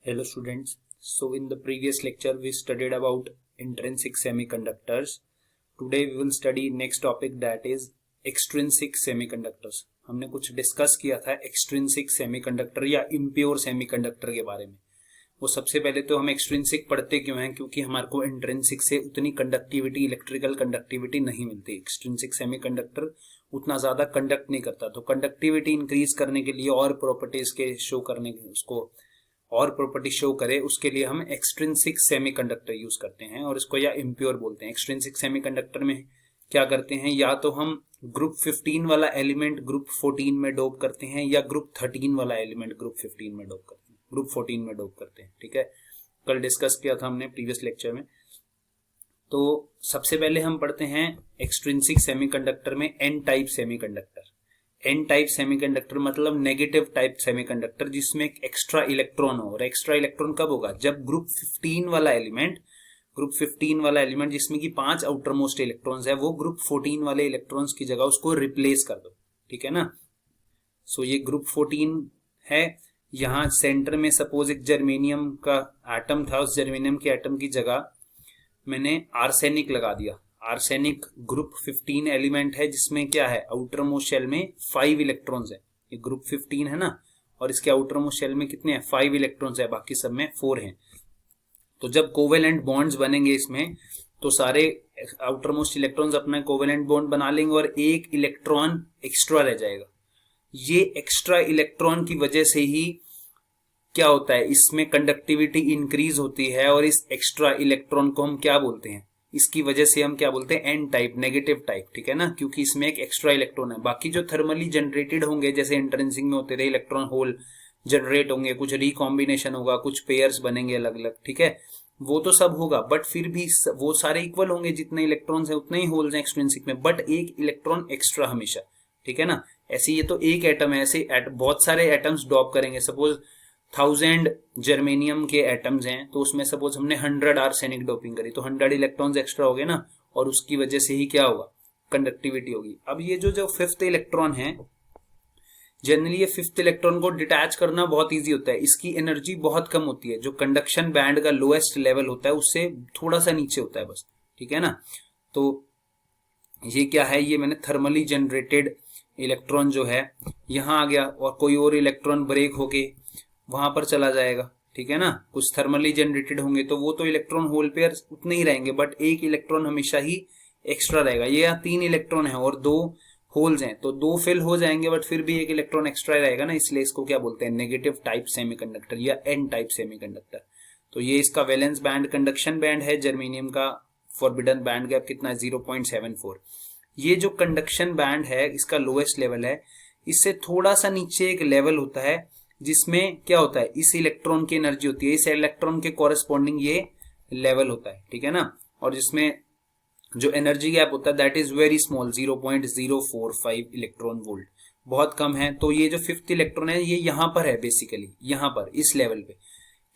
Hello students. So in the previous lecture we studied about intrinsic semiconductors. Today we will study next topic that is extrinsic semiconductors. हमने कुछ discuss किया था extrinsic semiconductor या impure semiconductor के बारे में। वो सबसे पहले तो हम एक्सट्रिंसिक पढ़ते क्यों हैं, क्योंकि हमारे को इंट्रिंसिक से उतनी कंडक्टिविटी, इलेक्ट्रिकल कंडक्टिविटी नहीं मिलती। एक्सट्रिंसिक सेमीकंडक्टर उतना ज्यादा कंडक्ट नहीं करता, तो कंडक्टिविटी इंक्रीज करने के लिए और प्रॉपर्टीज के शो करने के उसको और प्रॉपर्टी शो करे उसके लिए हम एक्सट्रिंसिक सेमीकंडक्टर यूज करते हैं और इसको या इम्प्योर बोलते हैं। एक्सट्रिंसिक सेमीकंडक्टर में क्या करते हैं, या तो हम ग्रुप 15 वाला एलिमेंट ग्रुप 14 में डोप करते हैं या ग्रुप 13 वाला एलिमेंट ग्रुप 15 में डोप करते हैं, ग्रुप 14 में डोप करते हैं। ठीक है, कल डिस्कस किया था हमने प्रीवियस लेक्चर में। तो सबसे पहले हम पढ़ते हैं एक्सट्रिंसिक सेमीकंडक्टर में N type semiconductor. N type semiconductor मतलब नेगेटिव टाइप सेमीकंडक्टर जिसमें एक एक्स्ट्रा इलेक्ट्रॉन हो। और एक्स्ट्रा इलेक्ट्रॉन कब होगा, जब ग्रुप 15 वाला एलिमेंट जिसमें कि 5 आउटर मोस्ट इलेक्ट्रॉन्स है वो ग्रुप 14 वाले इलेक्ट्रॉन्स की जगह उसको रिप्लेस कर दो। ठीक है ना। सो ये ग्रुप 14 है, यहां सेंटर में सपोज एक जर्मेनियम का एटम था, उस जर्मेनियम के एटम की जगह मैंने आर्सेनिक लगा दिया। आर्सेनिक ग्रुप 15 एलिमेंट है जिसमें क्या है, आउटर मोस्ट शेल में 5 इलेक्ट्रॉन्स है। ये ग्रुप 15 है ना, और इसके आउटर मोस्ट शेल में कितने हैं, 5 इलेक्ट्रॉन्स है, बाकी सब में 4 हैं। तो जब कोवेलेंट बॉन्ड्स बनेंगे इसमें तो सारे आउटर मोस्ट इलेक्ट्रॉन्स अपना कोवेलेंट बॉन्ड बना लेंगे और एक इलेक्ट्रॉन एक्स्ट्रा रह जाएगा। ये एक्स्ट्रा इलेक्ट्रॉन की वजह से ही क्या होता है, इसमें कंडक्टिविटी इंक्रीज होती है और इस एक्स्ट्रा इलेक्ट्रॉन को हम क्या बोलते हैं, इसकी वजह से हम क्या बोलते हैं, एन टाइप, नेगेटिव टाइप। ठीक है ना, क्योंकि इसमें एक एक्स्ट्रा इलेक्ट्रॉन है। बाकी जो थर्मली जनरेटेड होंगे जैसे इंट्रिंसिक में होते थे, इलेक्ट्रॉन होल जनरेट होंगे, कुछ रिकॉम्बिनेशन होगा, कुछ पेयर्स बनेंगे अलग अलग, ठीक है, वो तो सब होगा, बट फिर भी वो सारे इक्वल होंगे, जितने इलेक्ट्रॉन्स हैं उतने ही होल्स हैं एक्सट्रिंसिक में, बट एक इलेक्ट्रॉन एक्स्ट्रा हमेशा। ठीक है ना। ऐसे ये तो एक एटम है, ऐसे बहुत सारे एटम्स ड्रॉप करेंगे। सपोज 1000 जर्मेनियम के एटम्स हैं तो उसमें सपोज हमने 100 आर्सेनिक डोपिंग करी तो 100 इलेक्ट्रॉन्स एक्स्ट्रा हो गए ना, और उसकी वजह से ही क्या होगा, कंडक्टिविटी होगी। अब ये जो फिफ्थ इलेक्ट्रॉन है, जनरली ये फिफ्थ इलेक्ट्रॉन को डिटैच करना बहुत इजी होता है, इसकी एनर्जी बहुत कम होती है, जो कंडक्शन बैंड का लोएस्ट लेवल होता है उससे थोड़ा सा नीचे होता है बस। ठीक है ना। तो ये क्या है, ये मैंने थर्मली जनरेटेड इलेक्ट्रॉन जो है यहां आ गया और कोई और इलेक्ट्रॉन ब्रेक होके वहां पर चला जाएगा। ठीक है ना, कुछ थर्मली जनरेटेड होंगे तो वो तो इलेक्ट्रॉन होल पेयर उतने ही रहेंगे, बट एक इलेक्ट्रॉन हमेशा ही एक्स्ट्रा रहेगा। ये यहाँ 3 इलेक्ट्रॉन है और 2 होल्स हैं तो 2 फिल हो जाएंगे, बट फिर भी एक इलेक्ट्रॉन एक्स्ट्रा रहेगा ना, इसलिए इसको क्या बोलते हैं, नेगेटिव टाइप सेमीकंडक्टर या एन टाइप सेमीकंडक्टर। तो ये इसका वैलेंस बैंड, कंडक्शन बैंड है जर्मेनियम का, फॉरबिडन बैंड गैप कितना है, 0.74। ये जो कंडक्शन बैंड है इसका लोएस्ट लेवल है, इससे थोड़ा सा नीचे एक लेवल होता है जिसमें क्या होता है, इस इलेक्ट्रॉन की एनर्जी होती है, इस इलेक्ट्रॉन के कॉरेस्पॉन्डिंग ये लेवल होता है। ठीक है ना, और जिसमें जो एनर्जी गैप होता है that is very small, 0.045 electron volt, बहुत कम है। तो ये जो फिफ्थ इलेक्ट्रॉन है ये यहां पर है, बेसिकली यहां पर इस लेवल पे,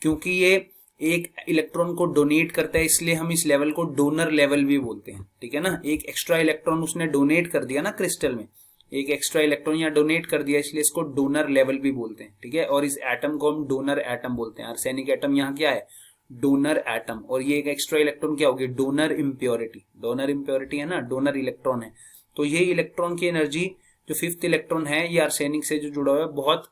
क्योंकि ये एक इलेक्ट्रॉन को डोनेट करता है इसलिए हम इस लेवल को डोनर लेवल भी बोलते हैं। ठीक है ना, एक एक्स्ट्रा इलेक्ट्रॉन उसने डोनेट कर दिया ना क्रिस्टल में, एक एक्स्ट्रा इलेक्ट्रॉन यहाँ डोनेट कर दिया इसलिए इसको डोनर लेवल भी बोलते हैं। ठीक है, और इस एटम को हम डोनर एटम बोलते हैं। आर्सेनिक एटम यहाँ क्या है, डोनर एटम, और ये एक एक्स्ट्रा इलेक्ट्रॉन क्या होगी, डोनर इम्प्योरिटी। डोनर इम्प्योरिटी है ना, डोनर इलेक्ट्रॉन है। तो ये इलेक्ट्रॉन की एनर्जी जो फिफ्थ इलेक्ट्रॉन है ये आर्सेनिक से जो जुड़ा हुआ है, बहुत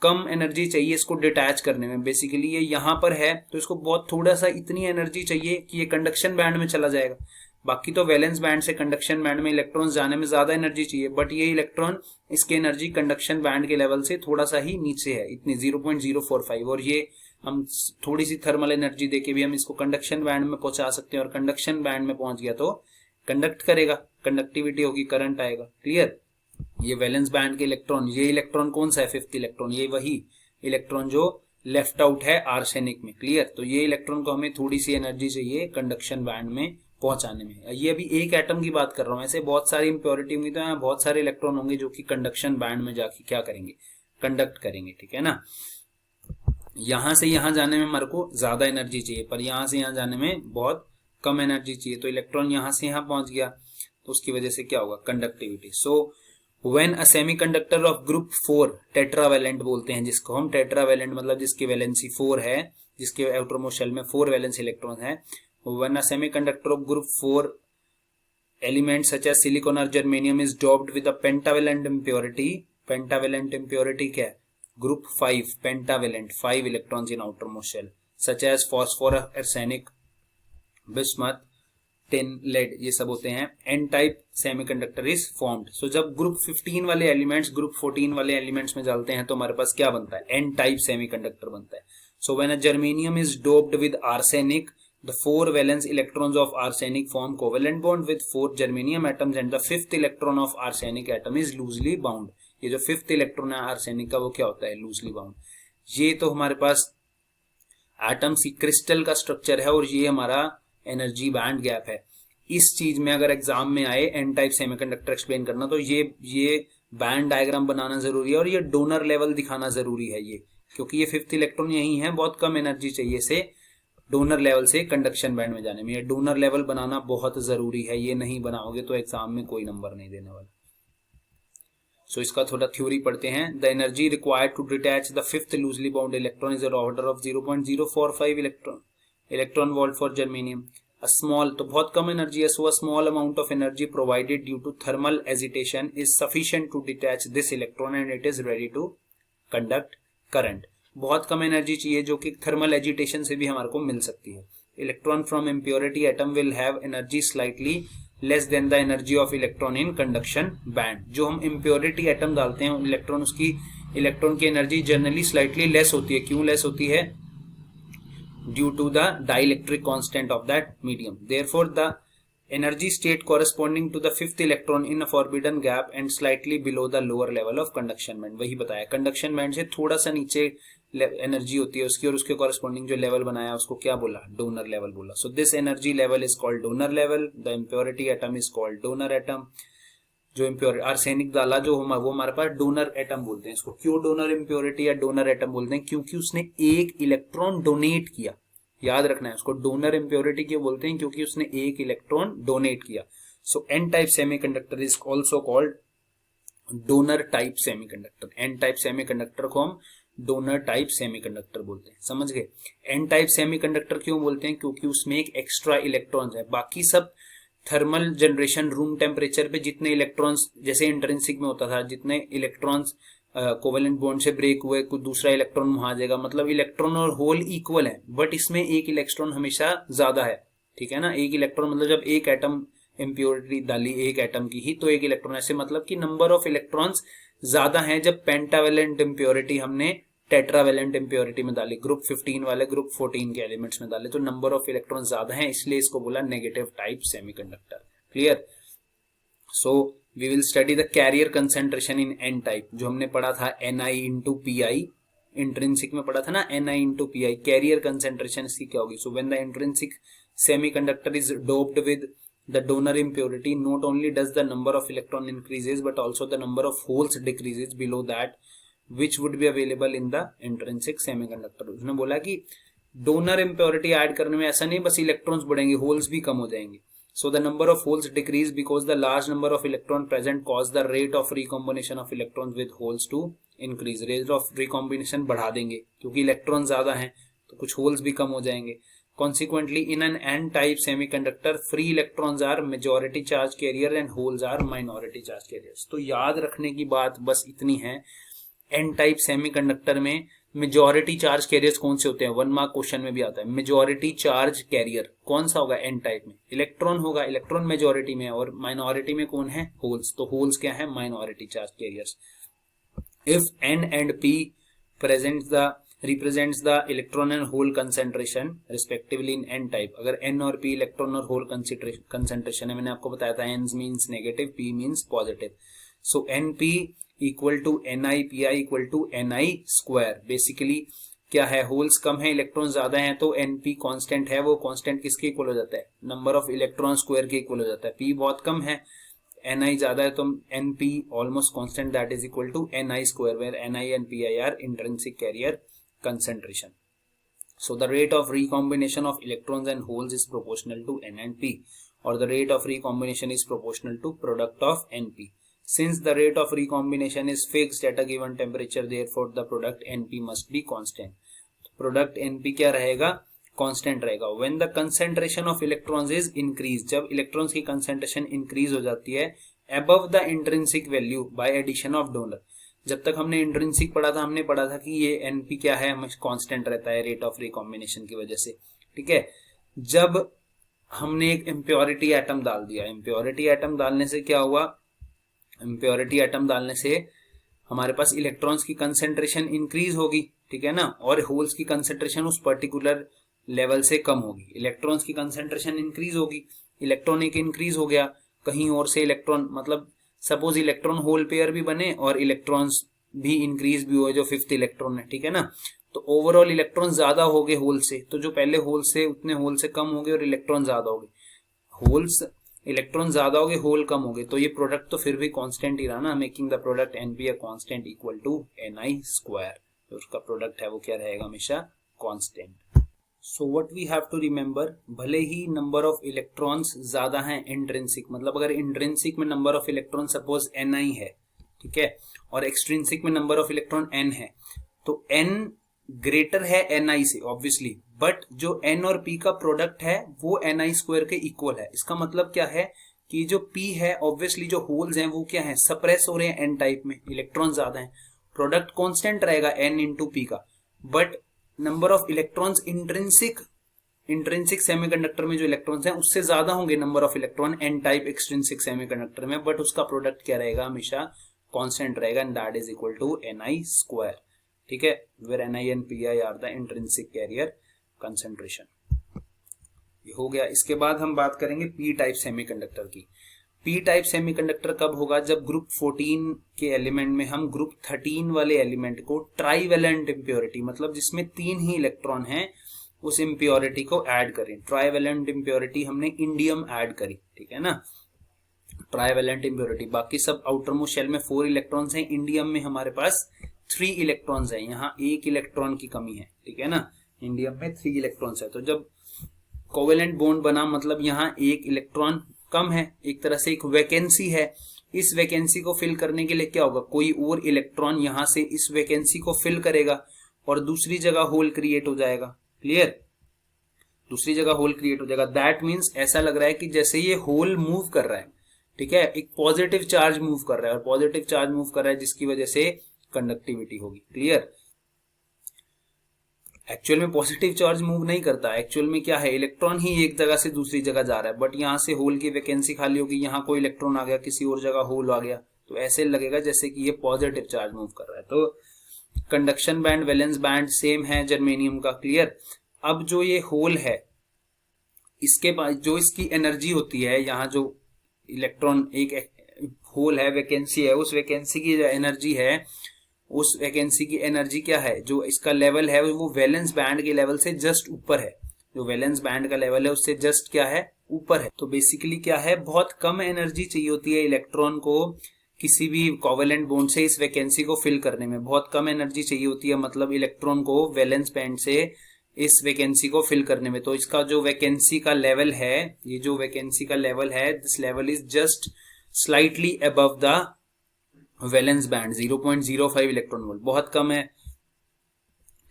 कम एनर्जी चाहिए इसको डिटैच करने में। बेसिकली ये यहाँ पर है तो इसको बहुत थोड़ा सा इतनी एनर्जी चाहिए कि ये कंडक्शन बैंड में चला जाएगा। बाकी तो वैलेंस बैंड से कंडक्शन बैंड में इलेक्ट्रॉन्स जाने में ज्यादा एनर्जी चाहिए, बट ये इलेक्ट्रॉन इसकी एनर्जी कंडक्शन बैंड के लेवल से थोड़ा सा ही नीचे है, इतनी 0.045। और ये हम थोड़ी सी थर्मल एनर्जी देके भी हम इसको कंडक्शन बैंड में पहुंचा सकते हैं, और कंडक्शन बैंड में पहुंच गया तो कंडक्ट करेगा, कंडक्टिविटी होगी, करंट आएगा। क्लियर। ये वैलेंस बैंड के इलेक्ट्रॉन, ये इलेक्ट्रॉन कौन सा है, फिफ्थ इलेक्ट्रॉन, ये वही इलेक्ट्रॉन जो लेफ्ट आउट है आर्सेनिक में। क्लियर। तो ये इलेक्ट्रॉन को हमें थोड़ी सी एनर्जी चाहिए कंडक्शन बैंड में पहुंचाने में। ये अभी एक एटम की बात कर रहा हूं, ऐसे बहुत सारी इंप्योरिटी होंगी तो यहाँ बहुत सारे इलेक्ट्रॉन होंगे जो कि कंडक्शन बैंड में जाके क्या करेंगे, कंडक्ट करेंगे। ठीक है ना, यहां से यहां जाने में हमारे को ज्यादा एनर्जी चाहिए, पर यहां से यहां जाने में बहुत कम एनर्जी चाहिए। तो इलेक्ट्रॉन यहां से यहां पहुंच गया तो उसकी वजह से क्या होगा, conductivity. So when a semiconductor of group 4 tetravalent बोलते हैं जिसको हम, टेट्रावेलेंट मतलब जिसकी वैलेंसी 4 है, जिसके आउटरमोस्ट शेल में 4 वैलेंस इलेक्ट्रॉन है, when a semiconductor of group 4 elements such as silicon or germanium is doped with a pentavalent impurity, pentavalent impurity क्या है, group 5 pentavalent 5 electrons in outermost shell such as phosphorus, arsenic, bismuth, tin, lead, ये सब होते हैं, n type semiconductor is formed. So जब group 15 वाले elements group 14 वाले elements में डालते हैं तो हमारे पास क्या बनता है, n type semiconductor बनता है. So when a germanium is doped with arsenic, the 4 valence electrons of arsenic form covalent bond with 4 germanium atoms and the 5th electron of arsenic atom is loosely bound. ये जो 5th electron है arsenic का वो क्या होता है, loosely bound. ये तो हमारे पास एटम्स की क्रिस्टल का स्ट्रक्चर है और ये हमारा एनर्जी बैंड गैप है. इस चीज में अगर एग्जाम में आए एन टाइप सेमीकंडक्टर एक्सप्लेन करना तो ये बैंड डायग्राम बनाना जरूरी है और ये डोनर लेवल दिखाना जरूरी है, ये क्योंकि ये 5th इलेक्ट्रॉन यही है, बहुत कम एनर्जी चाहिए से डोनर लेवल से कंडक्शन बैंड में जाने में. ये डोनर लेवल बनाना बहुत जरूरी है, ये नहीं बनाओगे तो एग्जाम में कोई नंबर नहीं देने वाला. सो इसका थोड़ा थ्योरी पढ़ते हैं. The energy required to detach the 5th loosely bound electron is order of 0.045 electron volt for germanium. A small, तो बहुत कम एनर्जी है, so a small amount of energy provided due to thermal agitation is sufficient to detach this electron and it is ready to conduct current. बहुत कम energy चाहिए जो कि thermal agitation से भी हमारे को मिल सकती है. Electron from impurity atom will have energy slightly less than the energy of electron in conduction band. जो हम इम्प्योरिटी एटम डालते हैं इलेक्ट्रॉन, उसकी इलेक्ट्रॉन की एनर्जी जनरली स्लाइटली लेस होती है. क्यों लेस होती है? Due to the dielectric constant of that medium. Therefore the energy state corresponding to the 5th electron in a forbidden gap and slightly below the lower level of conduction band. वही बताया, conduction band से थोड़ा सा नीचे energy होती है उसकी और उसके कॉरेस्पॉन्डिंग जो लेवल बनाया उसको क्या बोला, डोनर लेवल बोला. So this energy level is called donor level. The impurity atom is called donor atom. जो इम्प्योर आर्सेनिक डाला जो वो हमारे पास डोनर एटम बोलते हैं इसको. क्यों डोनर इम्प्योरिटी या डोनर एटम बोलते हैं? क्योंकि उसने एक इलेक्ट्रॉन डोनेट किया. याद रखना है, उसको डोनर इम्प्योरिटी क्यों बोलते हैं? क्योंकि उसने एक इलेक्ट्रॉन डोनेट किया. So N type semiconductor is also called donor type semiconductor. N type semiconductor को हम डोनर टाइप सेमीकंडक्टर बोलते हैं. समझ गए? एन टाइप सेमीकंडक्टर क्यों बोलते हैं? क्योंकि उसमें एक एक्स्ट्रा इलेक्ट्रॉन्स है. बाकी सब थर्मल जनरेशन रूम टेम्परेचर पे जितने इलेक्ट्रॉन्स, जैसे इंट्रिंसिक में होता था, जितने इलेक्ट्रॉन्स कोवेलेंट बॉन्ड से ब्रेक हुए कुछ दूसरा इलेक्ट्रॉन वहां आ जाएगा, मतलब इलेक्ट्रॉन और होल इक्वल है, बट इसमें एक इलेक्ट्रॉन हमेशा ज्यादा है. ठीक है ना? एक इलेक्ट्रॉन मतलब जब एक एटम इम्प्योरिटी डाली एक एटम की ही तो एक इलेक्ट्रॉन, ऐसे मतलब कि नंबर ऑफ इलेक्ट्रॉन्स ज्यादा है. जब पेंटावेलेंट इम्प्योरिटी हमने टेट्रावेलेंट इम्प्योरिटी में डाली, ग्रुप 15 वाले ग्रुप 14 के एलिमेंट्स में डाले, तो नंबर ऑफ इलेक्ट्रॉन ज्यादा है, इसलिए इसको बोला negative type semiconductor. Clear? So we will study the carrier concentration in n type. जो हमने पढ़ा था ni into pi, इंट्रिंसिक में पढ़ा था ना, ni into pi. Carrier concentration इसकी क्या होगी? So when the intrinsic semiconductor is doped with the donor impurity, not only does the number of electron increases but also the number of holes decreases below that which would be available in the intrinsic semiconductor. उसने बोला कि donor impurity add करने में ऐसा नहीं बस electrons बढ़ेंगे, holes भी कम हो जाएंगे. So the number of holes decrease because the large number of electron present cause the rate of recombination of electrons with holes to increase. Rate of recombination बढ़ा देंगे क्योंकि इलेक्ट्रॉन ज्यादा हैं तो कुछ होल्स भी कम हो जाएंगे. Consequently, in an n-type semiconductor, free electrons are majority charge carrier and holes are minority charge carriers. तो याद रखने की बात बस इतनी है, n-type semiconductor में मेजॉरिटी चार्ज कैरियर्स कौन से होते हैं? 1 मार्क क्वेश्चन में भी आता है. मेजॉरिटी चार्ज कैरियर कौन सा होगा? एन टाइप में इलेक्ट्रॉन होगा, इलेक्ट्रॉन मेजॉरिटी में, और माइनॉरिटी में कौन है? होल्स. तो होल्स क्या है? Minority charge carriers. If N and P represents the electron and hole concentration respectively in N type. अगर एन और पी इलेक्ट्रॉन और होल कंसेंट्रेशन है, मैंने आपको बताया था N means negative, P means positive. So N P equal to ni pi equal to ni square. Basically क्या है? होल्स कम है, इलेक्ट्रॉन ज्यादा है, तो np कांस्टेंट है, वो कांस्टेंट किसके इक्वल हो जाता है? नंबर ऑफ इलेक्ट्रॉन स्क्वायर के इक्वल हो जाता है. p बहुत कम है, ni ज्यादा है, तो np almost constant, that is equal to ni square, where ni and pi are intrinsic carrier concentration. So the rate of recombination of electrons and holes is proportional to n and p, or the rate of recombination is proportional to product of np. Since the rate of recombination is fixed at a given temperature, therefore the product NP must be constant. Product NP क्या रहेगा? Constant रहेगा. When the concentration of electrons is increased, जब electrons की concentration increase हो जाती है above the intrinsic value by addition of donor. जब तक हमने इंट्रिंसिक पढ़ा था, हमने पढ़ा था कि ये NP क्या है, कांस्टेंट रहता है रेट ऑफ रिकॉम्बिनेशन की वजह से. ठीक है. जब हमने एक इम्प्योरिटी एटम डाल दिया, इम्प्योरिटी एटम डालने से क्या हुआ? इम्प्योरिटी एटम डालने से हमारे पास इलेक्ट्रॉन्स की कंसेंट्रेशन इंक्रीज होगी. ठीक है ना. और होल्स की कंसेंट्रेशन उस पर्टिकुलर लेवल से कम होगी. इलेक्ट्रॉन्स की कंसेंट्रेशन इंक्रीज होगी, इलेक्ट्रॉन एक इंक्रीज हो गया, कहीं और से इलेक्ट्रॉन, मतलब सपोज इलेक्ट्रॉन होल पेयर भी बने और इलेक्ट्रॉन्स भी इंक्रीज भी हुए जो फिफ्थ इलेक्ट्रॉन है. ठीक है ना. तो ओवरऑल इलेक्ट्रॉन ज्यादा हो गए होल से, तो जो पहले होल से उतने होल से कम हो गए और इलेक्ट्रॉन ज्यादा हो गए. होल्स इलेक्ट्रॉन ज्यादा हो गए, होल कम हो गए, तो ये प्रोडक्ट तो फिर भी कांस्टेंट ही रहा ना, making the product NP a constant equal to ni square. तो उसका प्रोडक्ट है वो क्या रहेगा? हमेशा constant. So what we have to remember, भले ही नंबर ऑफ इलेक्ट्रॉन्स ज्यादा हैं इंट्रिंसिक, मतलब अगर इंट्रिंसिक में number of electron suppose ni है, ठीक है, और एक्सट्रिंसिक में नंबर ऑफ इलेक्ट्रॉन n है, तो n ग्रेटर है ni से ऑब्वियसली, बट जो n और p का प्रोडक्ट है वो ni स्क्वायर के इक्वल है. इसका मतलब क्या है कि जो p है ऑब्वियसली जो होल्स हैं वो क्या है? सप्रेस हो रहे हैं n टाइप में, इलेक्ट्रॉन ज्यादा हैं, प्रोडक्ट कांस्टेंट रहेगा n इंटू p का, but number of electrons intrinsic semiconductor में जो इलेक्ट्रॉन्स हैं उससे ज्यादा होंगे number of electron n type extrinsic semiconductor में, बट उसका प्रोडक्ट क्या रहेगा? हमेशा कांस्टेंट रहेगा, and that is equal to ni square. ठीक है. Where ni and pi are the intrinsic carrier concentration. ये हो गया. इसके बाद हम बात करेंगे पी टाइप सेमीकंडक्टर की. पी टाइप सेमीकंडक्टर कब होगा? जब ग्रुप 14 के एलिमेंट में हम ग्रुप 13 वाले एलिमेंट को ट्राइवेलेंट इम्प्योरिटी, मतलब जिसमें 3 ही इलेक्ट्रॉन हैं, उस इम्प्योरिटी को ऐड करें. ट्राइवेलेंट इम्प्योरिटी हमने इंडियम ऐड करी. ठीक है ना. ट्राइवेलेंट इम्प्योरिटी, बाकी सब आउटर मोस्ट शेल में 4 इलेक्ट्रॉन्स हैं, इंडियम में हमारे पास 3 इलेक्ट्रॉन्स हैं. यहाँ 1 इलेक्ट्रॉन की कमी है. ठीक है ना. इंडियम में 3 इलेक्ट्रॉन्स है. तो जब कोवेलेंट बॉन्ड बना, मतलब यहाँ 1 इलेक्ट्रॉन कम है, एक तरह से एक वैकेंसी है. इस वैकेंसी को फिल करने के लिए क्या होगा? कोई और इलेक्ट्रॉन यहाँ से इस वैकेंसी को फिल करेगा और दूसरी जगह होल क्रिएट हो जाएगा. क्लियर. दूसरी जगह होल क्रिएट हो जाएगा. दैट मीन्स ऐसा लग रहा है कि जैसे ये होल मूव कर रहा है. ठीक है. एक पॉजिटिव चार्ज मूव कर रहा है, और पॉजिटिव चार्ज मूव कर रहा है जिसकी वजह से कंडक्टिविटी होगी. क्लियर. एक्चुअल में पॉजिटिव चार्ज मूव नहीं करता. एक्चुअल में क्या है? इलेक्ट्रॉन ही एक जगह से दूसरी जगह जा रहा है, बट यहाँ से होल की वैकेंसी खाली होगी, यहाँ कोई इलेक्ट्रॉन आ गया, किसी और जगह होल आ गया, तो ऐसे लगेगा जैसे कि ये पॉजिटिव चार्ज मूव कर रहा है. तो conduction band, valence band same है जर्मेनियम का. क्लियर. अब जो ये होल है, इसके पास जो इसकी एनर्जी होती है, यहाँ जो इलेक्ट्रॉन, एक होल है, वैकेंसी है, उस वैकेंसी की जो एनर्जी है, उस वैकेंसी की एनर्जी क्या है? जो इसका लेवल है वो वैलेंस बैंड के लेवल से जस्ट ऊपर है. जो वैलेंस बैंड का लेवल है उससे जस्ट क्या है? ऊपर है. तो बेसिकली क्या है? बहुत कम एनर्जी चाहिए होती है इलेक्ट्रॉन को किसी भी कोवेलेंट बॉन्ड से इस वैकेंसी को फिल करने में. बहुत कम एनर्जी चाहिए होती है, मतलब इलेक्ट्रॉन को वैलेंस बैंड से इस वैकेंसी को फिल करने में. तो इसका जो वैकेंसी का लेवल है, ये जो वैकेंसी का लेवल है, this level is just slightly above the valence band. 0.05 electron volt, बहुत कम है.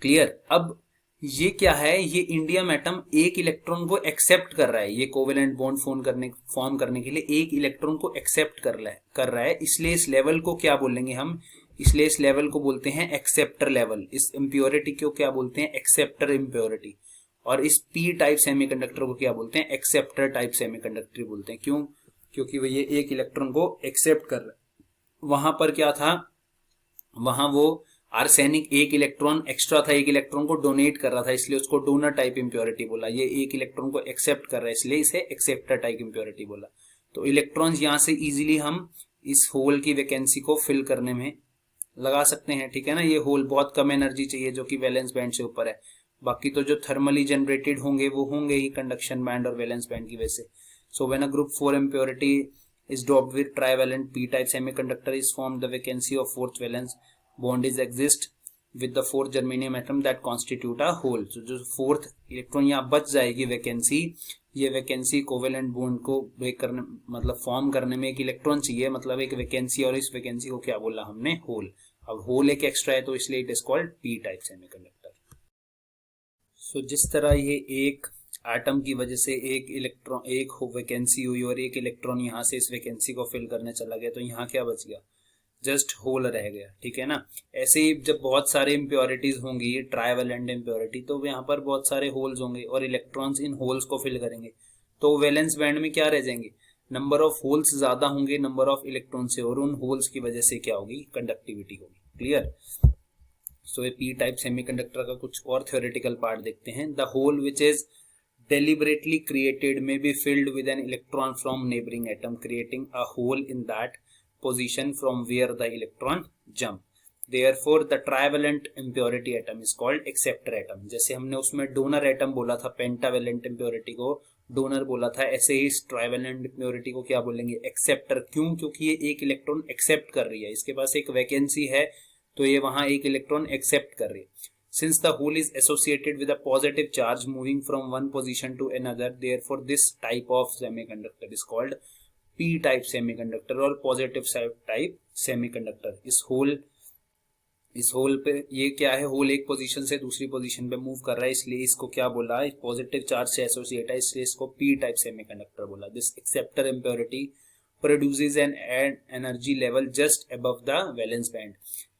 क्लियर. अब ये क्या है? ये इंडियम एटम एक इलेक्ट्रॉन को एक्सेप्ट कर रहा है. ये कोवेलेंट बॉन्ड फॉर्म करने के लिए एक इलेक्ट्रॉन को एक्सेप्ट कर रहा है. इसलिए इस लेवल को क्या बोलेंगे हम? इसलिए इस लेवल को बोलते हैं एक्सेप्टर लेवल. इस इम्प्योरिटी को क्या बोलते हैं? Acceptor impurity. और इस पी टाइप सेमीकंडक्टर को क्या बोलते हैं? एक्सेप्टर टाइप सेमीकंडक्टर बोलते हैं. क्यों? क्योंकि वो ये एक इलेक्ट्रॉन को एक्सेप्ट कर रहा है. वहां पर क्या था? वहां वो आर्सेनिक एक इलेक्ट्रॉन एक्स्ट्रा था, एक इलेक्ट्रॉन को डोनेट कर रहा था, इसलिए उसको डोनर टाइप इम्प्योरिटी बोला. ये एक इलेक्ट्रॉन को एक्सेप्ट कर रहा है, इसलिए इसे एक्सेप्टर टाइप इम्प्योरिटी बोला. तो इलेक्ट्रॉन्स यहां से इजीली हम इस होल की वैकेंसी को फिल करने में लगा सकते हैं. ठीक है ना. ये होल बहुत कम एनर्जी चाहिए जो कि वैलेंस बैंड से ऊपर है. बाकी तो जो थर्मली जनरेटेड होंगे वो होंगे ही कंडक्शन बैंड और वैलेंस बैंड की वजह से. So when a group 4 impurity is doped with trivalent p-type semiconductor is formed, the vacancy of fourth valence bond is exist with the fourth germanium atom that constitute a whole. So जो fourth electron यहाँ बच जाएगी vacancy, ये vacancy covalent bond को break करने मतलब form करने में एक इलेक्ट्रॉन चाहिए, मतलब एक वैकेंसी, और इस वैकेंसी को क्या बोला हमने, होल। अब होल एक एक्स्ट्रा है तो इसलिए it is called P type semiconductor. So जिस तरह ये एक एटम की वजह से एक इलेक्ट्रॉन, एक वैकेंसी हुई और एक इलेक्ट्रॉन यहाँ से इस वैकेंसी को फिल करने चला गया, तो यहाँ क्या बच गया, जस्ट होल रह गया, ठीक है ना। ऐसे ही जब बहुत सारे इम्प्योरिटीज होंगी, ट्राइवेलेंट इम्प्योरिटी, तो यहाँ पर बहुत सारे होल्स होंगे और इलेक्ट्रॉन्स इन होल्स को फिल करेंगे, तो वैलेंस बैंड में क्या रह जाएंगे, नंबर ऑफ होल्स ज्यादा होंगे नंबर ऑफ इलेक्ट्रॉन से, और उन होल्स की वजह से क्या होगी, कंडक्टिविटी होगी। क्लियर। सो ये पी टाइप सेमीकंडक्टर का कुछ और थ्योरेटिकल पार्ट देखते हैं। The hole which is deliberately created may be filled with an electron from neighboring atom, creating a hole in that position from where the electron jump. Therefore, the trivalent impurity atom is called acceptor atom. जैसे हमने उसमें donor atom बोला था, pentavalent impurity को donor बोला था, ऐसे ही इस ट्राइवेलेंट इम्प्योरिटी को क्या बोलेंगे, एक्सेप्टर। क्यों? क्योंकि ये एक इलेक्ट्रॉन एक्सेप्ट कर रही है, इसके पास एक वैकेंसी है तो ये वहां एक इलेक्ट्रॉन एक्सेप्ट कर रही है। Since the hole is associated with a positive charge moving from one position to another, therefore this type of semiconductor is called p-type semiconductor और positive type semiconductor। इस होल पे ये क्या है, होल एक पोजीशन से दूसरी पोजीशन पे मूव कर रहा है, इसलिए इसको क्या बोला, पॉजिटिव चार्ज से एसोसिएट है, इसलिए इसको p टाइप सेमीकंडक्टर बोला। This acceptor impurity produces N energy level just above the valence band.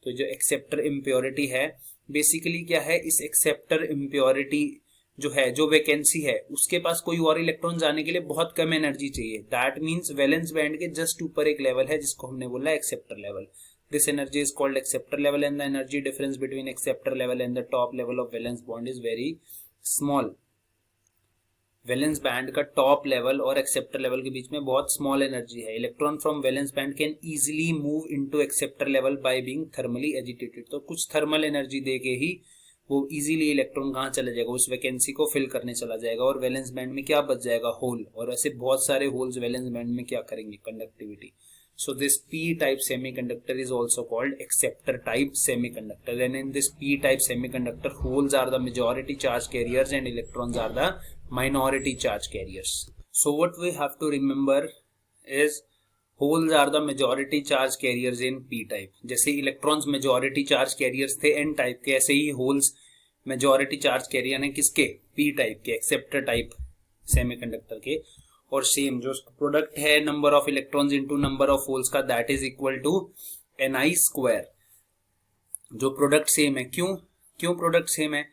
तो जो एक्सेप्टर इम्प्योरिटी है, बेसिकली क्या है, इस एक्सेप्टर इम्प्योरिटी जो है, जो वैकेंसी है, उसके पास कोई और इलेक्ट्रॉन जाने के लिए बहुत कम एनर्जी चाहिए। दैट मींस वैलेंस बैंड के जस्ट ऊपर एक लेवल है जिसको हमने बोला acceptor level. This energy is called acceptor level and the energy difference between acceptor level and the top level of valence bond is very small. Valence band का top level और acceptor level के बीच में बहुत small energy है। Electron from valence band can easily move into acceptor level by being thermally agitated. तो कुछ thermal energy देके ही वो इजीली इलेक्ट्रॉन कहाँ चला जाएगा, उस वैकेंसी को फिल करने चला जाएगा और वैलेंस बैंड में क्या बच जाएगा, होल। और ऐसे बहुत सारे होल्स वैलेंस बैंड में क्या करेंगे, conductivity. So this p-type semiconductor is also called acceptor type semiconductor, and in this p-type semiconductor holes are the majority charge carriers and electrons are the minority charge carriers. So what we have to remember is holes are the majority charge carriers in p-type। जैसे electrons majority charge carriers थे n-type के, ऐसे ही holes majority charge carrier हैं किसके, p-type के, acceptor type semiconductor के। और same जो प्रोडक्ट है number of electrons into number of holes का, that is equal to ni square. जो प्रोडक्ट सेम है, क्यों प्रोडक्ट सेम है,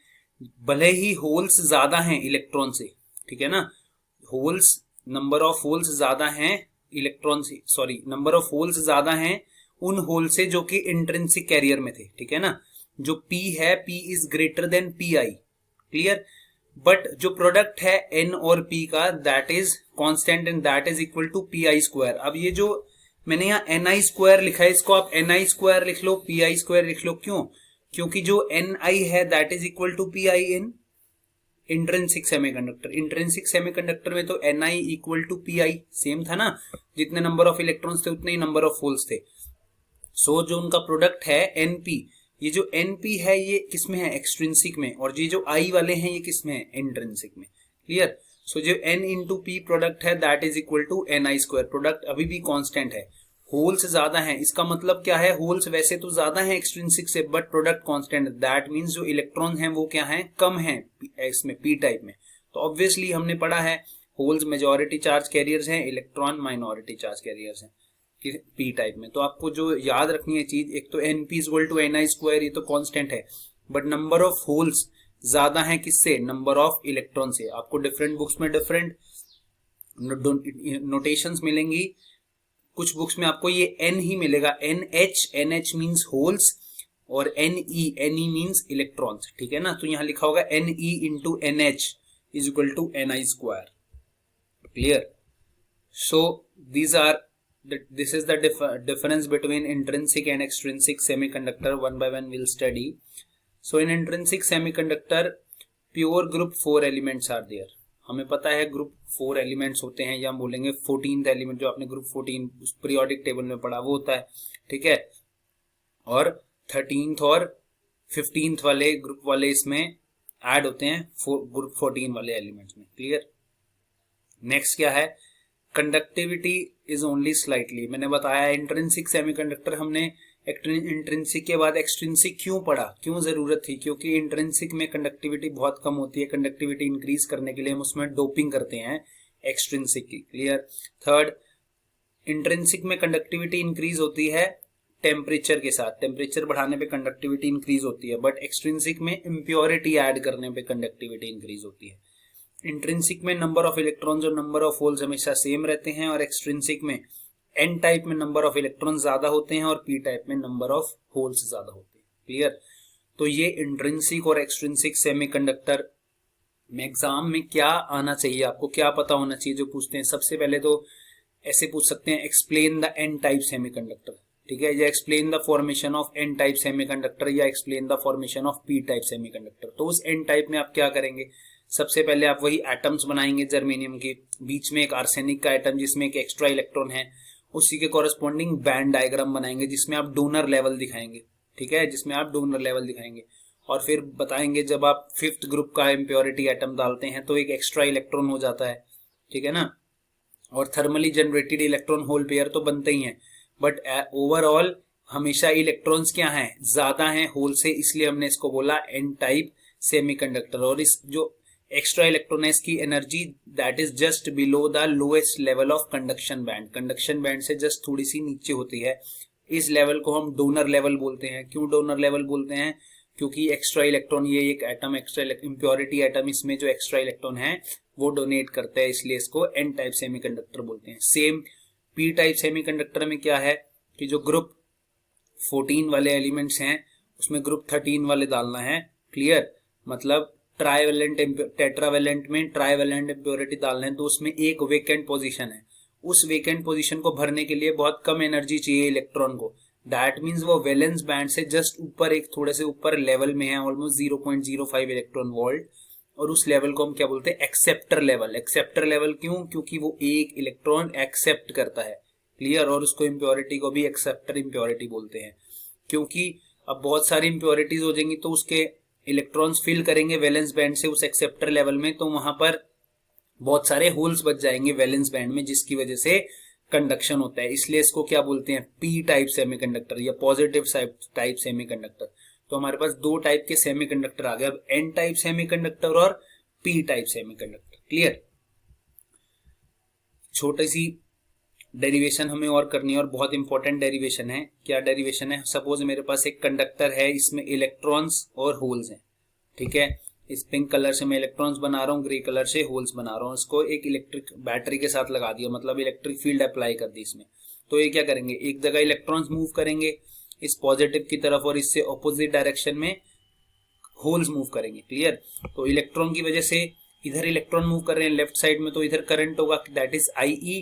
भले ही होल्स ज्यादा हैं इलेक्ट्रॉन से, ठीक है ना, होल्स नंबर ऑफ होल्स ज्यादा हैं इलेक्ट्रॉन से, सॉरी नंबर ऑफ होल्स ज्यादा हैं उन होल से जो कि इंट्रिंसिक कैरियर में थे, ठीक है ना। जो p है, p is greater than pi, clear. But जो प्रोडक्ट है n और p का, that is constant and that is equal to pi square. अब ये जो मैंने यहाँ ni स्क्वायर लिखा है, इसको आप ni स्क्वायर लिख लो, pi स्क्वायर लिख लो। क्यों? क्योंकि जो ni है that is equal to pi in intrinsic semiconductor. Intrinsic semiconductor में तो ni equal to pi same था ना, जितने नंबर ऑफ इलेक्ट्रॉन्स थे उतने ही नंबर ऑफ होल्स थे। सो जो उनका प्रोडक्ट है np, ये जो np है ये किसमें है, एक्सट्रिंसिक में, और ये जो i वाले हैं ये किसमें है, इंट्रिंसिक में। क्लियर। सो जो n इंटू p प्रोडक्ट है that is equal to ni square. Product अभी भी कांस्टेंट है, होल्स ज्यादा हैं, इसका मतलब क्या है, होल्स वैसे तो ज्यादा हैं एक्सट्रिंसिक से, but product constant. That means जो इलेक्ट्रॉन हैं वो क्या हैं, कम हैं इसमें p टाइप में। तो ऑब्वियसली हमने पढ़ा है होल्स मेजॉरिटी चार्ज कैरियर्स हैं, इलेक्ट्रॉन माइनॉरिटी चार्ज कैरियर्स हैं p टाइप में। तो आपको जो याद रखनी है चीज, एक तो np equal to ni square, ये तो कांस्टेंट है, बट नंबर ऑफ होल्स ज्यादा है किससे, नंबर ऑफ इलेक्ट्रॉन से। आपको डिफरेंट बुक्स में डिफरेंट नोटेशंस मिलेंगी, कुछ बुक्स में आपको ये n ही मिलेगा, nh मींस होल्स, और ne मींस इलेक्ट्रॉन्स, ठीक है ना। तो यहां लिखा होगा ne into nh is equal to ni square. Clear. So this is the difference between intrinsic and extrinsic semiconductor. One by one we'll study. So in intrinsic semiconductor pure group 4 elements are there. हमें पता है group 4 elements होते हैं, या हम बोलेंगे 14th element, जो आपने ग्रुप 14 पीरियोडिक टेबल में पढ़ा वो होता है, ठीक है। और 13th और 15th वाले ग्रुप वाले इसमें ऐड होते हैं ग्रुप 14 वाले एलिमेंट्स में। क्लियर। नेक्स्ट क्या है, कंडक्टिविटी इज ओनली स्लाइटली। मैंने बताया इंट्रिंसिक सेमीकंडक्टर, हमने इंट्रिंसिक के बाद एक्सट्रिंसिक क्यों पढ़ा, क्यों जरूरत थी, क्योंकि इंट्रिंसिक में कंडक्टिविटी बहुत कम होती है। कंडक्टिविटी इंक्रीज करने के लिए हम उसमें डोपिंग करते हैं एक्सट्रिंसिक की। क्लियर। थर्ड, इंट्रिंसिक में कंडक्टिविटी इंक्रीज होती है टेम्परेचर के साथ, टेम्परेचर बढ़ाने पे कंडक्टिविटी इंक्रीज होती है, बट एक्सट्रिंसिक में इम्प्योरिटी ऐड करने पे कंडक्टिविटी इंक्रीज होती है। इंट्रिंसिक में नंबर ऑफ इलेक्ट्रॉन्स और नंबर ऑफ होल्स हमेशा सेम रहते हैं, और एक्सट्रिंसिक में एन टाइप में नंबर ऑफ इलेक्ट्रॉन्स ज्यादा होते हैं और पी टाइप में नंबर ऑफ होल्स ज्यादा होते हैं। क्लियर। तो ये इंट्रिंसिक और एक्सट्रिंसिक सेमीकंडक्टर में एग्जाम में क्या आना चाहिए, आपको क्या पता होना चाहिए जो पूछते हैं। सबसे पहले तो ऐसे पूछ सकते हैं, explain the N type semiconductor, ठीक है, या explain the formation of N type semiconductor, या explain the formation of P type semiconductor. तो उस एन टाइप में आप क्या करेंगे, सबसे पहले आप वही एटम्स बनाएंगे जर्मेनियम के, बीच में एक आर्सेनिक का एटम जिसमें एक एक्स्ट्रा इलेक्ट्रॉन है, उसी के कॉरेस्पॉन्डिंग बैंड डायग्राम बनाएंगे जिसमें आप डोनर लेवल दिखाएंगे, ठीक है, जिसमें आप डोनर लेवल दिखाएंगे। और फिर बताएंगे जब आप फिफ्थ ग्रुप का इम्प्योरिटी एटम डालते हैं तो एक एक्स्ट्रा इलेक्ट्रॉन हो जाता है, ठीक है ना, और thermally generated electron hole pair तो बनते ही हैं, बट ओवरऑल हमेशा इलेक्ट्रॉन्स क्या हैं, ज्यादा हैं होल से, इसलिए हमने इसको बोला एन टाइप सेमीकंडक्टर। और इस जो एक्स्ट्रा इलेक्ट्रॉन है इसकी energy that is just below the lowest level of conduction band, conduction band से जस्ट थोड़ी सी नीचे होती है। इस लेवल को हम डोनर लेवल बोलते हैं। क्यों डोनर लेवल बोलते हैं, क्योंकि एक्स्ट्रा इलेक्ट्रॉन, ये एक एटम एक्स्ट्रा इम्प्योरिटी एटम, इसमें जो एक्स्ट्रा इलेक्ट्रॉन है वो डोनेट करता है, इसलिए इसको एन टाइप सेमीकंडक्टर बोलते हैं। सेम पी टाइप सेमीकंडक्टर में क्या है कि जो ग्रुप 14 वाले एलिमेंट्स हैं उसमें ग्रुप 13 वाले डालना है। क्लियर। मतलब ट्राइवेलेंट टेट्रावेलेंट में ट्राइवेलेंट इम्प्योरिटी डालना है तो उसमें एक वेकेंट पोजीशन है, उस वेकेंट पोजीशन को भरने के लिए बहुत कम एनर्जी चाहिए इलेक्ट्रॉन को। दैट मीन्स वो वैलेंस बैंड से जस्ट ऊपर, एक थोड़े से ऊपर लेवल में है, ऑलमोस्ट 0.05 इलेक्ट्रॉन वोल्ट, और उस लेवल को हम क्या बोलते हैं, एक्सेप्टर लेवल। एक्सेप्टर लेवल क्यों, क्योंकि वो एक इलेक्ट्रॉन एक्सेप्ट करता है। क्लियर। और उसको इम्प्योरिटी को भी एक्सेप्टर इम्प्योरिटी बोलते हैं, क्योंकि अब बहुत सारी इम्प्योरिटीज हो जाएंगी तो उसके इलेक्ट्रॉन्स फिल करेंगे वैलेंस बैंड से उस एक्सेप्टर लेवल में, तो वहां पर बहुत सारे होल्स बच जाएंगे वैलेंस बैंड में, जिसकी वजह से कंडक्शन होता है। इसलिए इसको क्या बोलते हैं, पी टाइप सेमीकंडक्टर या पॉजिटिव टाइप सेमीकंडक्टर। तो हमारे पास दो टाइप के सेमीकंडक्टर आ गए, अब एन टाइप सेमीकंडक्टर और पी टाइप सेमीकंडक्टर। क्लियर। छोटी सी डेरिवेशन हमें और करनी है, और बहुत इंपॉर्टेंट डेरिवेशन है। क्या डेरिवेशन है, सपोज मेरे पास एक कंडक्टर है, इसमें इलेक्ट्रॉन्स और होल्स हैं, ठीक है, इस पिंक कलर से मैं इलेक्ट्रॉन्स बना रहा हूँ, ग्रे कलर से होल्स बना रहा हूँ, इसको एक इलेक्ट्रिक बैटरी के साथ लगा दिया, मतलब इलेक्ट्रिक फील्ड अप्लाई कर दी इसमें। तो ये क्या करेंगे, एक जगह इलेक्ट्रॉन्स मूव करेंगे इस पॉजिटिव की तरफ, और इससे ऑपोजिट डायरेक्शन में होल्स मूव करेंगे। क्लियर। तो इलेक्ट्रॉन की वजह से इधर इलेक्ट्रॉन मूव कर रहे हैं लेफ्ट साइड में, तो इधर करंट होगा दैट इज IE।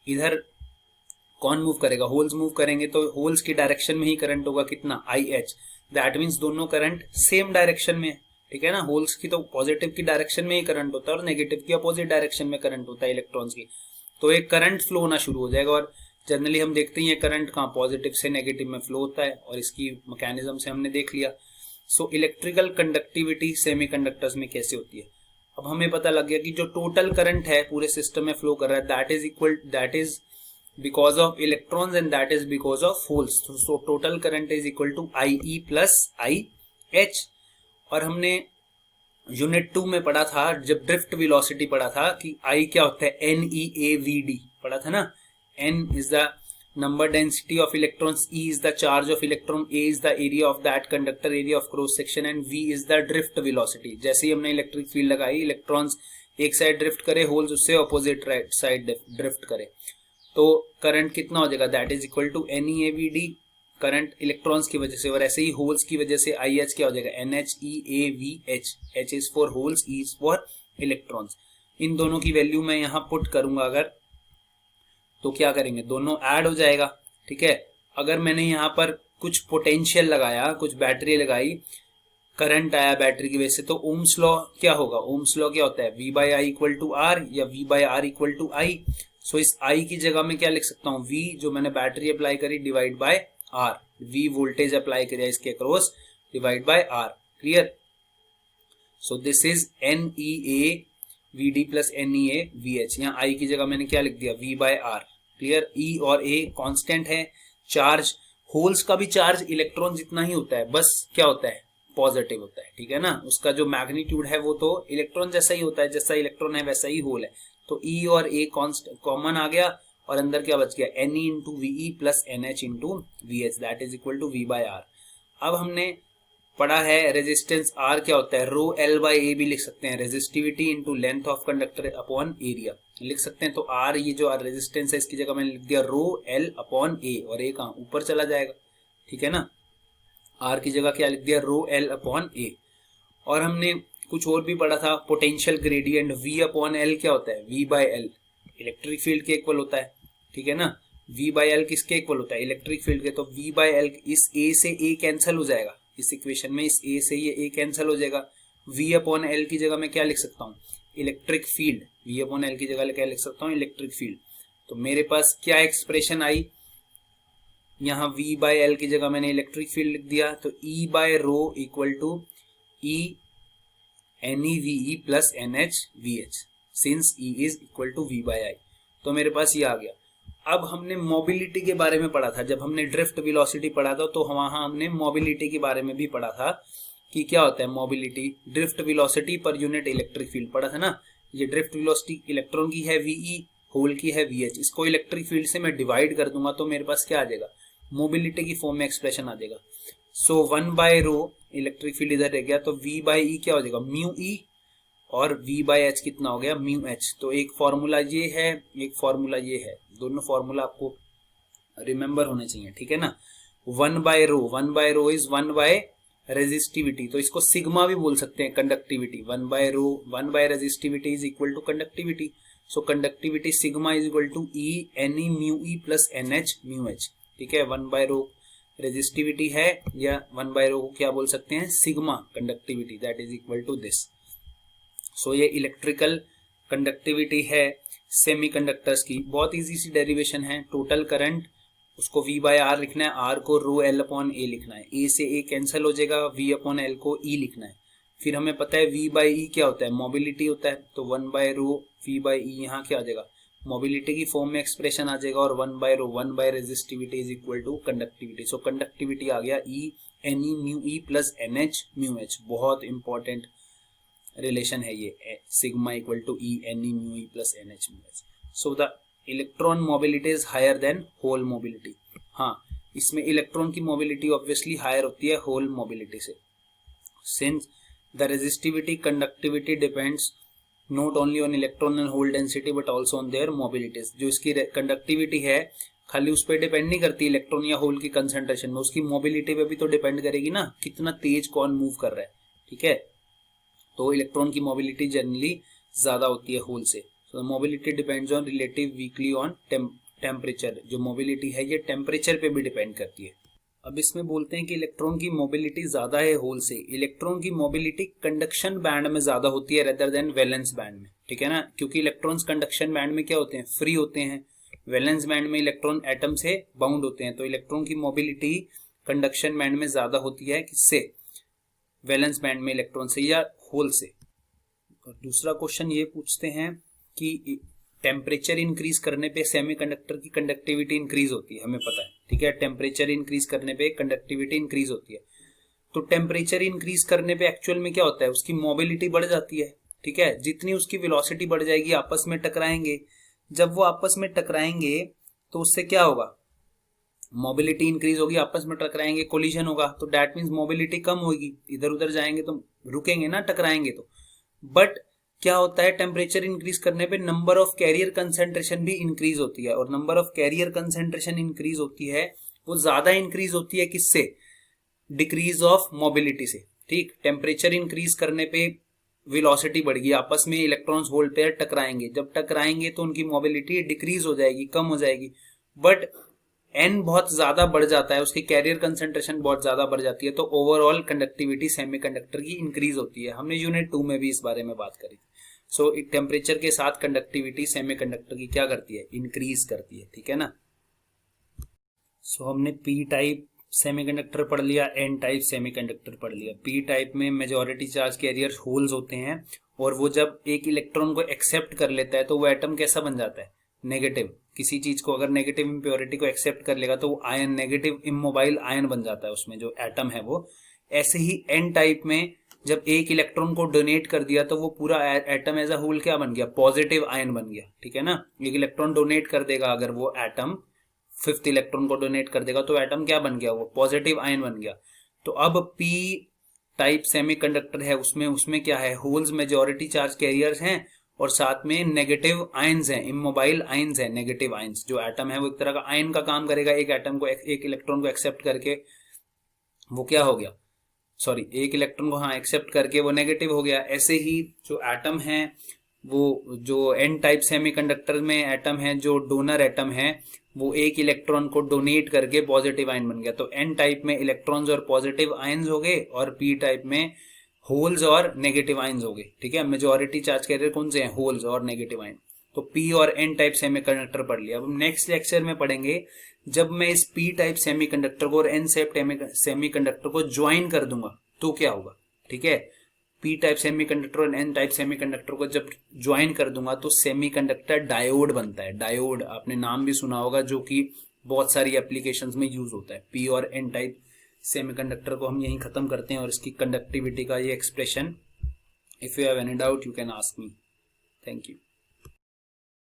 इधर कौन मूव करेगा, होल्स मूव करेंगे, तो होल्स की डायरेक्शन में ही करंट होगा कितना, IH। दैट मीन्स दोनों करंट सेम डायरेक्शन में, ठीक है ना। होल्स की तो पॉजिटिव की डायरेक्शन में ही करंट होता है और नेगेटिव की अपोजिट डायरेक्शन में करंट होता है इलेक्ट्रॉन्स की, तो एक करंट फ्लो होना शुरू हो जाएगा। और जनरली हम देखते हैं करंट कहाँ पॉजिटिव से नेगेटिव में फ्लो होता है, और इसकी मैकेनिज्म से हमने देख लिया। सो इलेक्ट्रिकल कंडक्टिविटी सेमीकंडक्टर्स में कैसे होती है, अब हमें पता लग गया कि जो टोटल करंट है पूरे सिस्टम में फ्लो कर रहा है that is because of electrons and that is because of holes. So total current is equal to IE plus IH। और हमने यूनिट 2 में पढ़ा था जब ड्रिफ्ट वेलोसिटी पढ़ा था कि I क्या होता है, NeAVD पढ़ा था ना। N is the number density of electrons, E is the charge of electron, A is the area of that conductor, area of cross section, and V is the drift velocity। जैसे ही हमने electric field लगाई, electrons एक side drift करे, holes उससे opposite side drift करे, तो current कितना हो जाएगा, that is equal to NeAVD, current electrons की वजह से। और ऐसे ही होल्स की वजह से IH क्या हो जाएगा, NHEAVH। H is for holes, E is for electrons. इन दोनों की वैल्यू मैं यहाँ पुट करूंगा अगर, तो क्या करेंगे, दोनों ऐड हो जाएगा, ठीक है। अगर मैंने यहाँ पर कुछ पोटेंशियल लगाया, कुछ बैटरी लगाई, करंट आया बैटरी की वजह से, तो ओम्स लॉ क्या होगा, ओम्स लॉ क्या होता है, V/I इक्वल टू R या V/R इक्वल टू I। सो इस I की जगह में क्या लिख सकता हूँ, V जो मैंने बैटरी अप्लाई करी divide by R, V voltage apply करिए इसके across divide by R। Clear. So this is NeA V D plus N E A V H. यहाँ आई की जगह मैंने क्या लिख दिया, V by R. Clear. E और ए कांस्टेंट है। चार्ज, होल्स का भी चार्ज इलेक्ट्रॉन जितना ही होता है, बस क्या होता है, पॉजिटिव होता है, ठीक है ना। उसका जो मैग्नीट्यूड है वो तो इलेक्ट्रॉन जैसा ही होता है, जैसा इलेक्ट्रॉन है वैसा ही होल है। तो ई और ए कॉमन आ गया और अंदर क्या बच गया, N E into V E plus N H into V H, that is equal to V by R. अब हमने पढ़ा है रेजिस्टेंस आर क्या होता है, रो एल बाय ए भी लिख सकते हैं, resistivity into length of conductor upon area लिख सकते हैं। तो आर, ये जो रेजिस्टेंस है, इसकी जगह मैंने लिख दिया रो एल अपॉन ए, और ए कहाँ ऊपर चला जाएगा, ठीक है ना। आर की जगह क्या लिख दिया, रो एल अपॉन ए। और हमने कुछ और भी पढ़ा था, potential gradient V upon L क्या होता है, V by L electric field के इक्वल होता है, ठीक है ना। वी बाय एल किसके इक्वल होता है, इलेक्ट्रिक फील्ड के। तो वी बाय एल, इस ए से ए कैंसिल हो जाएगा, इस इक्वेशन में इस ए से ये ए कैंसिल हो जाएगा। वी अपॉन एल की जगह मैं क्या लिख सकता हूँ, electric field. V upon L की जगह क्या लिख सकता हूँ, इलेक्ट्रिक फील्ड। तो मेरे पास क्या एक्सप्रेशन आई, यहाँ v बाय एल की जगह मैंने इलेक्ट्रिक फील्ड लिख दिया। तो E by rho equal to E N E V E plus N H V H, since E is equal to V by I. तो मेरे पास ये आ गया। अब हमने मोबिलिटी के बारे में पढ़ा था, जब हमने ड्रिफ्ट वेलोसिटी पढ़ा था तो वहां हमने मोबिलिटी के बारे में भी पढ़ा था कि क्या होता है mobility, drift velocity per unit electric field पढ़ा था ना। ये ड्रिफ्ट वेलोसिटी इलेक्ट्रॉन की है वीई, होल की है वीएच। इसको इलेक्ट्रिक फील्ड से मैं डिवाइड कर दूंगा तो मेरे पास क्या आ जाएगा, मोबिलिटी की फॉर्म में एक्सप्रेशन आ जाएगा। सो 1 बाय रो इलेक्ट्रिक फील्ड इधर रह गया, तो v बाय ई क्या हो जाएगा, म्यू ई, और v बाय एच कितना हो गया, म्यू एच। तो एक फॉर्मूला ये है, एक फॉर्मूला ये है, दोनों फॉर्मूला आपको रिमेंबर होने चाहिए, ठीक है ना। 1 by rho is 1 by resistivity, तो इसको सिग्मा भी बोल सकते हैं, conductivity. 1 by rho, 1 by resistivity is equal to conductivity. So conductivity sigma is equal to E N E mu E plus N H mu H, ठीक है। 1 by row resistivity है, या 1 बाय रो को क्या बोल सकते हैं, sigma conductivity, that is equal to this. So ये इलेक्ट्रिकल कंडक्टिविटी है सेमीकंडक्टर्स की। बहुत इजी सी डेरिवेशन है। टोटल करंट उसको V बाय आर लिखना है, आर को रो एल अपॉन ए लिखना है, ए से ए कैंसिल हो जाएगा, V अपॉन एल को E लिखना है। फिर हमें पता है V बाय ई क्या होता है, मोबिलिटी होता है। तो 1 बाय रो V बाय ई यहाँ क्या आ जाएगा, मोबिलिटी की फॉर्म में एक्सप्रेशन आ जाएगा। और 1 by rho 1 by resistivity is equal to conductivity. So conductivity आ गया E N E mu E plus N H mu H. बहुत इंपॉर्टेंट रिलेशन है ये, sigma equal to E N E mu E plus N H mu H. So the electron mobility is higher than hole mobility. हाँ, इसमें electron की mobility obviously higher होती है hole mobility से, since the resistivity conductivity depends not only on electron and hole density but also on their mobilities. जो इसकी conductivity है खाली उस पर डिपेंड नहीं करती इलेक्ट्रॉन या होल की कंसंट्रेशन में, उसकी मोबिलिटी पे भी तो डिपेंड करेगी ना, कितना तेज कौन मूव कर रहा है, ठीक है। तो इलेक्ट्रॉन की मोबिलिटी जनरली ज्यादा होती है होल से। So mobility depends on relative weakly on temperature. जो मोबिलिटी है ये टेम्परेचर पे भी डिपेंड करती है। अब इसमें बोलते हैं कि इलेक्ट्रॉन की मोबिलिटी ज्यादा है होल से। इलेक्ट्रॉन की मोबिलिटी कंडक्शन बैंड में ज्यादा होती है रेदर देन वैलेंस बैंड में, ठीक है ना। क्योंकि इलेक्ट्रॉन्स कंडक्शन बैंड में क्या होते हैं, फ्री होते हैं। वैलेंस बैंड में इलेक्ट्रॉन एटम से बाउंड होते हैं। तो इलेक्ट्रॉन की मोबिलिटी कंडक्शन बैंड में ज्यादा होती है, किससे, वैलेंस बैंड में इलेक्ट्रॉन से या होल से। और दूसरा क्वेश्चन ये पूछते हैं कि टेम्परेचर इंक्रीज करने पे सेमीकंडक्टर की कंडक्टिविटी इंक्रीज होती है, हमें पता है, ठीक है। टेम्परेचर इंक्रीज करने पे कंडक्टिविटी इंक्रीज होती है। तो टेम्परेचर इंक्रीज करने पे एक्चुअल में क्या होता है, उसकी मोबिलिटी बढ़ जाती है, ठीक है। जितनी उसकी वेलोसिटी बढ़ जाएगी, आपस में टकराएंगे। जब वो आपस में टकराएंगे तो उससे क्या होगा, मोबिलिटी इंक्रीज होगी, आपस में टकराएंगे, कोलिजन होगा। तो दैट मीन्स मोबिलिटी कम होगी, इधर उधर जाएंगे तो रुकेंगे ना, टकराएंगे तो। बट क्या होता है, टेम्परेचर इंक्रीज करने पे नंबर ऑफ कैरियर कंसेंट्रेशन भी इंक्रीज होती है। और number of carrier concentration increase होती है, वो ज्यादा इंक्रीज होती है किससे, डिक्रीज ऑफ मोबिलिटी से, ठीक। टेम्परेचर इंक्रीज करने पे वेलोसिटी बढ़ेगी, आपस में इलेक्ट्रॉन्स होल पेयर टकराएंगे। जब टकराएंगे तो उनकी मोबिलिटी डिक्रीज हो जाएगी, कम हो जाएगी। बट एन बहुत ज्यादा बढ़ जाता है, उसकी कैरियर कंसेंट्रेशन बहुत ज्यादा बढ़ जाती है, तो ओवरऑल कंडक्टिविटी सेमीकंडक्टर की इंक्रीज होती है। हमने यूनिट 2 में भी इस बारे में बात करी। सो टेम्परेचर के साथ कंडक्टिविटी सेमीकंडक्टर की क्या करती है, इंक्रीज करती है, ठीक है ना। सो हमने पी टाइप सेमीकंडक्टर पढ़ लिया, एन टाइप सेमीकंडक्टर पढ़ लिया। पी टाइप में मेजॉरिटी चार्ज कैरियर होल्स होते हैं और वो जब एक इलेक्ट्रॉन को एक्सेप्ट कर लेता है तो वो एटम कैसा बन जाता है, नेगेटिव। किसी चीज को अगर नेगेटिव इम्प्योरिटी को एक्सेप्ट कर लेगा तो वो आयन, नेगेटिव इमोबाइल आयन बन जाता है उसमें जो एटम है वो। ऐसे ही एन टाइप में जब एक इलेक्ट्रॉन को डोनेट कर दिया तो वो पूरा एटम एज अ होल क्या बन गया, पॉजिटिव आयन बन गया, ठीक है ना। एक इलेक्ट्रॉन डोनेट कर देगा अगर वो एटम, फिफ्थ इलेक्ट्रॉन को डोनेट कर देगा तो एटम क्या बन गया, वो पॉजिटिव आयन बन गया। तो अब पी टाइप सेमीकंडक्टर है, उसमें क्या है, होल्स मेजॉरिटी चार्ज कैरियर्स हैं और साथ में नेगेटिव आयंस हैं, इमोबाइल आयंस हैं, नेगेटिव आयंस। जो एटम है वो एक तरह का आयन का काम करेगा, एक एटम को, एक इलेक्ट्रॉन को एक्सेप्ट करके वो क्या हो गया, सॉरी, एक इलेक्ट्रॉन को हाँ एक्सेप्ट करके वो नेगेटिव हो गया। ऐसे ही जो एटम है वो, जो एन टाइप सेमीकंडक्टर में एटम है, जो डोनर एटम है, वो एक इलेक्ट्रॉन को डोनेट करके पॉजिटिव आयन बन गया। तो एन टाइप में इलेक्ट्रॉन्स और पॉजिटिव आयंस हो गए और पी टाइप में होल्स और नेगेटिव आयंस हो गए, ठीक है। मेजॉरिटी चार्ज कैरियर कौन से हैं, होल्स और नेगेटिव आयन। तो पी और एन टाइप सेमीकंडक्टर पढ़ लिया। अब नेक्स्ट लेक्चर में पढ़ेंगे जब मैं इस पी टाइप सेमीकंडक्टर को और एन सेमीकंडक्टर को ज्वाइन कर दूंगा तो क्या होगा, ठीक है। पी टाइप सेमीकंडक्टर और एन टाइप सेमीकंडक्टर को जब ज्वाइन कर दूंगा तो सेमीकंडक्टर डायोड बनता है। डायोड आपने नाम भी सुना होगा, जो कि बहुत सारी एप्लीकेशंस में यूज होता है। पी और एन टाइप सेमीकंडक्टर को हम यहीं खत्म करते हैं और इसकी कंडक्टिविटी का ये expression, if you have any doubt you can ask me. Thank you.